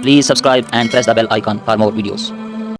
Please subscribe and press the bell icon for more videos।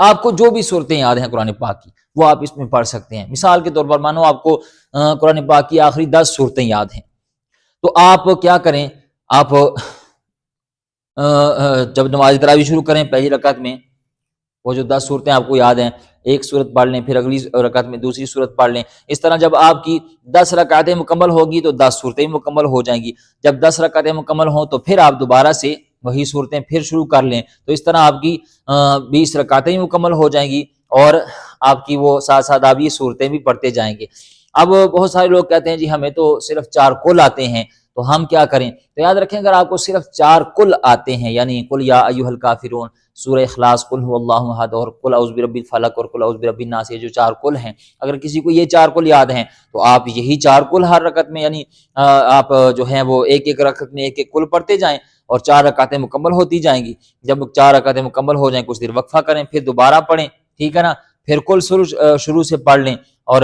آپ کو جو بھی صورتیں یاد ہیں قرآن پاک کی وہ آپ اس میں پڑھ سکتے ہیں۔ مثال کے طور پر مانو آپ کو قرآن پاک کی آخری 10 صورتیں یاد ہیں، تو آپ کیا کریں، آپ جب نماز تراویح شروع کریں پہلی رکعت میں وہ جو 10 صورتیں آپ کو یاد ہیں ایک صورت پڑھ لیں، پھر اگلی رکعت میں دوسری صورت پڑھ لیں۔ اس طرح جب آپ کی 10 رکعتیں مکمل ہوگی تو 10 صورتیں مکمل ہو جائیں گی۔ جب 10 رکعتیں مکمل ہوں تو پھر آپ دوبارہ سے وہی صورتیں پھر شروع کر لیں، تو اس طرح آپ کی 20 رکعتیں مکمل ہو جائیں گی اور آپ کی وہ ساتھ ساتھ آپ یہ صورتیں بھی پڑھتے جائیں گے۔ اب بہت سارے لوگ کہتے ہیں جی ہمیں تو صرف 4 کل آتے ہیں، تو ہم کیا کریں؟ تو یاد رکھیں اگر آپ کو صرف 4 کل آتے ہیں، یعنی قل یا ایھا الکافرون، سورہ اخلاص، قل هو اللہ احد اور قل اعوذ برب الفلق اور قل اعوذ برب الناس، یہ جو 4 کل ہیں، اگر کسی کو یہ 4 کل یاد ہیں تو آپ یہی 4 کل ہر رکعت میں، یعنی آپ جو ہیں وہ ایک ایک رکعت میں ایک ایک کل پڑھتے جائیں اور 4 رکعتیں مکمل ہوتی جائیں گی۔ جب 4 رکعتیں مکمل ہو جائیں کچھ دیر وقفہ کریں، پھر دوبارہ پڑھیں، ٹھیک ہے نا، پھر کل شروع سے پڑھ لیں اور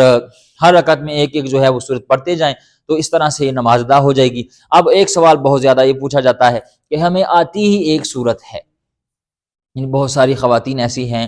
ہر رکعت میں ایک ایک جو ہے وہ سورت پڑھتے جائیں، تو اس طرح سے نماز ادا ہو جائے گی۔ اب ایک سوال بہت زیادہ یہ پوچھا جاتا ہے کہ ہمیں آتی ہی ایک صورت ہے، یعنی بہت ساری خواتین ایسی ہیں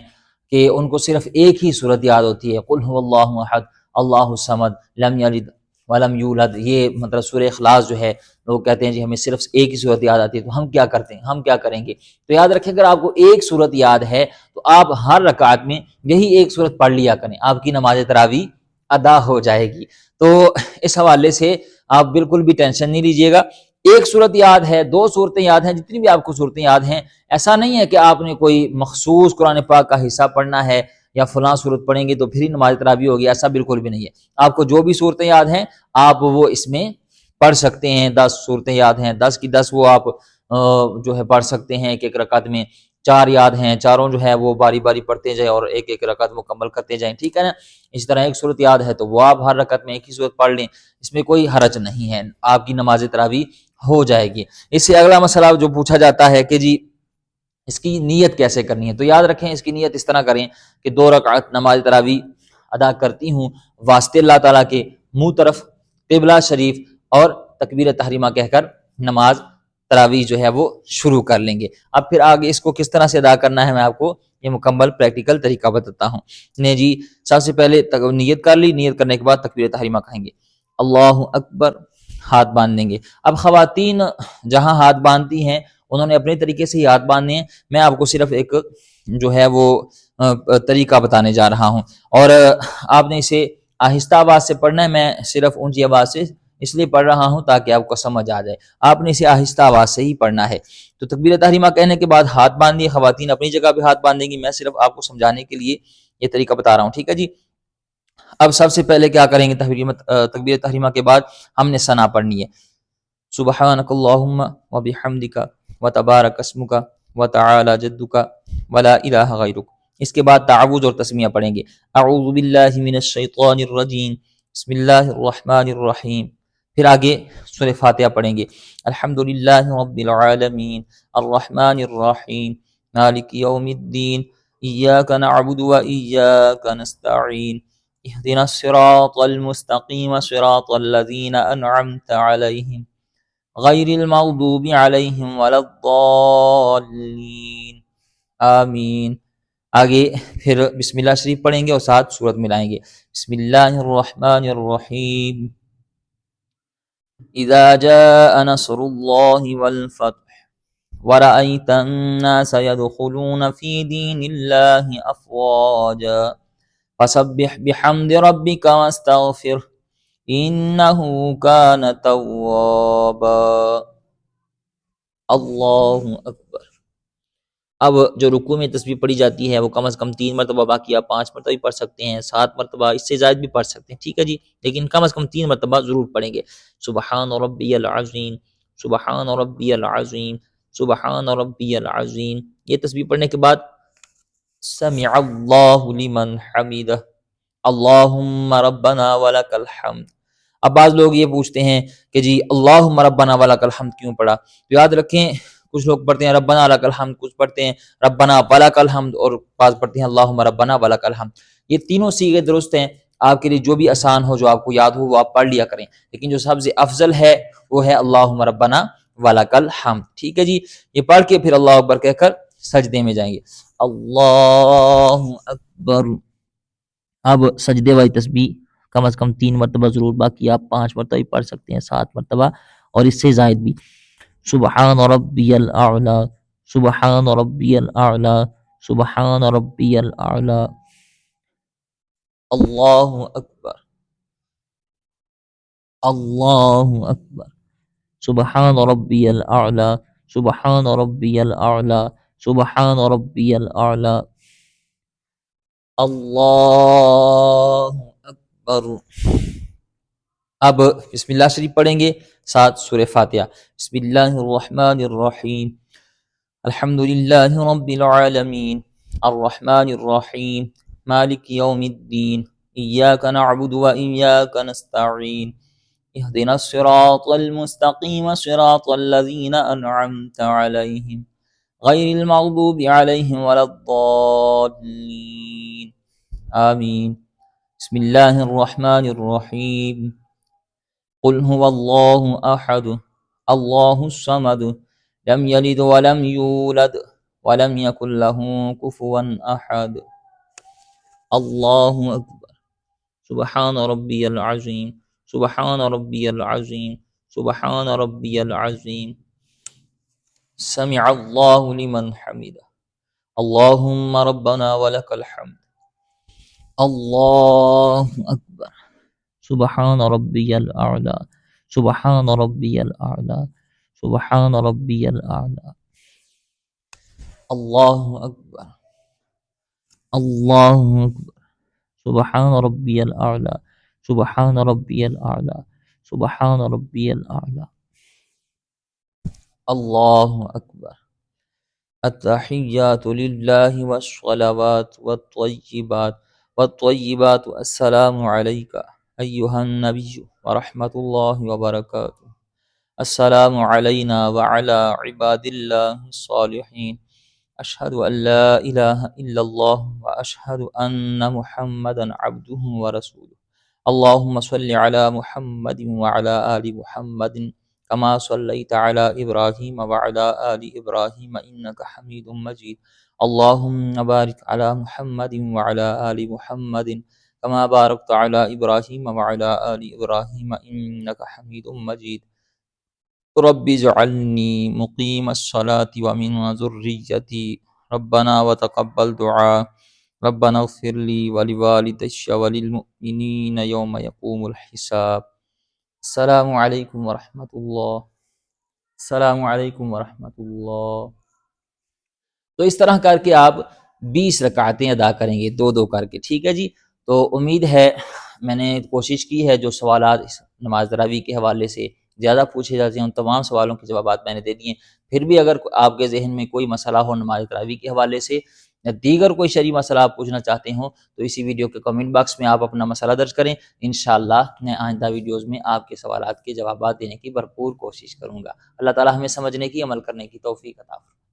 کہ ان کو صرف ایک ہی صورت یاد ہوتی ہے، قل هو اللہ احد اللہ الصمد لم یلد ولم یولد، یہ مطلب سورہ اخلاص جو ہے لوگ کہتے ہیں جی ہمیں صرف ایک ہی صورت یاد آتی ہے، تو ہم کیا کرتے ہیں، ہم کیا کریں گے؟ تو یاد رکھیں اگر آپ کو ایک صورت یاد ہے تو آپ ہر رکعت میں یہی ایک صورت پڑھ لیا کریں، آپ کی نماز تراویح ادا ہو جائے گی۔ تو اس حوالے سے آپ بالکل بھی ٹینشن نہیں لیجئے گا، ایک صورت یاد ہے، 2 صورتیں یاد ہیں، جتنی بھی آپ کو صورتیں یاد ہیں، ایسا نہیں ہے کہ آپ نے کوئی مخصوص قرآن پاک کا حصہ پڑھنا ہے یا فلاں صورت پڑھیں گے تو پھر ہی نماز تراویح ہوگی، ایسا بالکل بھی نہیں ہے۔ آپ کو جو بھی صورتیں یاد ہیں آپ وہ اس میں پڑھ سکتے ہیں، 10 صورتیں یاد ہیں، 10 کی 10 وہ آپ جو ہے پڑھ سکتے ہیں ایک ایک رکعت میں، 4 یاد ہیں، چاروں جو ہے وہ باری باری پڑھتے جائیں اور ایک ایک رکعت مکمل کرتے جائیں، ٹھیک ہے نا۔ اس طرح ایک صورت یاد ہے تو وہ آپ ہر رکعت میں ایک ہی صورت پڑھ لیں، اس میں کوئی حرج نہیں ہے، آپ کی نماز تراویح ہو جائے گی۔ اس سے اگلا مسئلہ جو پوچھا جاتا ہے کہ جی اس کی نیت کیسے کرنی ہے، تو یاد رکھیں اس کی نیت اس طرح کریں کہ 2 رکعت نماز تراویح ادا کرتی ہوں واسطے اللہ تعالیٰ کے، منہ طرف قبلہ شریف اور تکبیر تحریمہ کہہ کر نماز تراویح جو ہے وہ شروع کر لیں گے۔ اب پھر آگے اس کو کس طرح سے ادا کرنا ہے میں آپ کو یہ مکمل پریکٹیکل طریقہ بتاتا ہوں۔ نے جی سب سے پہلے نیت کر لی، نیت کرنے کے بعد تکبیر تحریمہ کہیں گے، اللہ اکبر، ہاتھ باندھ دیں گے۔ اب خواتین جہاں ہاتھ باندھتی ہیں انہوں نے اپنے طریقے سے ہی ہاتھ باندھنے ہیں، میں آپ کو صرف ایک جو ہے وہ طریقہ بتانے جا رہا ہوں، اور آپ نے اسے آہستہ آواز سے پڑھنا ہے، میں صرف اونچی آواز سے اس لیے پڑھ رہا ہوں تاکہ آپ کو سمجھ آ جائے، آپ نے اسے آہستہ آواز سے ہی پڑھنا ہے۔ تو تکبیر تحریمہ کہنے کے بعد ہاتھ باندھیے، خواتین اپنی جگہ پہ ہاتھ باندھیں گی، میں صرف آپ کو سمجھانے کے لیے یہ طریقہ بتا رہا ہوں، ٹھیک ہے جی۔ اب سب سے پہلے کیا کریں گے، تکبیر تحریمہ کے بعد ہم نے ثنا پڑھنی ہے، سبحانک اللہم وبحمدک وتبارک اسمک وتعالی جدک ولا الہ غیرک۔ اس کے بعد تعوذ اور تسمیہ پڑھیں گے، اعوذ باللہ من الشیطان الرجیم بسم اللہ الرحمن الرحیم۔ پھر آگے سورہ فاتحہ پڑھیں گے، الحمدللہ رب العالمین الرحمن الرحیم مالک یوم الدین ایاک نعبد و ایاک نستعین اہدنا الصراط المستقیم صراط الذین انعمت علیہم غیر المغضوب علیہم ولا الضالین آمین۔ آگے پھر بسم اللہ شریف پڑھیں گے اور ساتھ سورت ملائیں گے، بسم اللہ الرحمن الرحیم اذا جاء نصر اللہ والفتح ورأیت الناس يدخلون فی دین اللہ افواجا فسبح بحمد ربک واستغفر انہ کان توابا۔ اللہ اکبر۔ اب جو رکوع میں تسبیح پڑھی جاتی ہے وہ کم از کم 3 مرتبہ، باقی آپ 5 مرتبہ بھی پڑھ سکتے ہیں، 7 مرتبہ، اس سے زائد بھی پڑھ سکتے ہیں، ٹھیک ہے جی، لیکن کم از کم 3 مرتبہ ضرور پڑھیں گے، سبحان ربی العظیم سبحان ربی العظیم سبحان ربی العظیم۔ یہ تسبیح پڑھنے کے بعد سمع اللہ لمن حمدہ اللہم ربنا ولک الحمد۔ اب بعض لوگ یہ پوچھتے ہیں کہ جی اللہم ربنا ولک الحمد کیوں پڑھا، تو یاد رکھیں کچھ لوگ پڑھتے ہیں ربنا لک الحمد، کچھ پڑھتے ہیں ربنا ولک الحمد، اور بعض پڑھتے ہیں اللہم ربنا ولک الحمد۔ یہ تینوں صیغے درست ہیں، آپ کے لیے جو بھی آسان ہو، جو آپ کو یاد ہو وہ آپ پڑھ لیا کریں، لیکن جو سب سے افضل ہے وہ ہے اللہم ربنا ولک الحمد، ٹھیک ہے جی۔ یہ پڑھ کے پھر اللہ اکبر کہہ کر سجدے میں جائیں گے، اللہ اکبر۔ اب سجدے والی تسبیح کم از کم 3 مرتبہ ضرور، باقی آپ 5 مرتبہ بھی پڑھ سکتے ہیں، 7 مرتبہ اور اس سے زائد بھی۔ سبحان ربی الاعلی، سبحان ربی الاعلی، سبحان ربی الاعلی، اللہ اکبر، اللہ اکبر، سبحان ربی الاعلی، سبحان ربی الاعلی، سبحان ربی الاعلی، اللہ اکبر۔ اب بسم اللہ شریف پڑھیں گے، ساتھ سورہ فاتحہ۔ بسم اللہ الرحمن الرحیم، الحمد للہ رب العالمین، الرحمن الرحیم، مالک یوم الدین، ایاک نعبد و ایاک نستعین، اهدنا الصراط المستقیم صراط الذین انعمت علیہم غیر المغضوب علیہم ولا الضالین، آمین۔ بسم اللہ الرحمن الرحیم، قل هو اللہ احد اللہ الصمد لم یلد ولم یولد ولم یکن له کفوا احد، اللہ اکبر، سبحان ربی العظیم، سبحان ربی العظیم، سبحان ربی العظیم، سمع اللہ لمن حمدہ، اللہم ربنا ولک الحمد، اللہ اکبر، سبحان ربی الاعلی، سبحان ربی الاعلی، سبحان ربی الاعلی، اللہ اکبر، اللہ اکبر، سبحان ربی الاعلی، سبحان ربی الاعلی، سبحان ربی الاعلی، اللہ اکبر۔ التحیات للہ والصلوات والطیبات السلام علیک ایہا النبی ورحمۃ اللہ وبرکاتہ، السلام علینا وعلی عباد اللہ الصالحین، اشہد ان لا الہ الا اللہ واشہد ان محمدا عبدہ ورسولہ، اللہم صل علی محمد وعلی آل محمد کما صلیت علی ابراہیم وعلی آل ابراہیم انک حمید مجید، اللہم بارک علی محمد وعلی آل محمد کما بارکت علی ابراہیم وعلی آل ابراہیم انک حمید مجید، رب اجعلنی مقیم الصلاة ومن ذریتی ربنا وتقبل دعاء، ربنا اغفر لی ولوالدی وللمؤمنین یوم یقوم الحساب۔ السلام علیکم ورحمۃ اللہ، السلام علیکم ورحمۃ اللہ۔ تو اس طرح کر کے آپ 20 رکعتیں ادا کریں گے، 2 2 کر کے، ٹھیک ہے جی۔ تو امید ہے میں نے کوشش کی ہے جو سوالات نماز تراویح کے حوالے سے زیادہ پوچھے جاتے ہیں ان تمام سوالوں کے جوابات میں نے دے دیے ہیں۔ پھر بھی اگر آپ کے ذہن میں کوئی مسئلہ ہو نماز تراویح کے حوالے سے یا دیگر کوئی شرعی مسئلہ آپ پوچھنا چاہتے ہوں تو اسی ویڈیو کے کمنٹ باکس میں آپ اپنا مسئلہ درج کریں، انشاءاللہ میں آئندہ ویڈیوز میں آپ کے سوالات کے جوابات دینے کی بھرپور کوشش کروں گا۔ اللہ تعالی ہمیں سمجھنے کی، عمل کرنے کی توفیق عطا فرمائے۔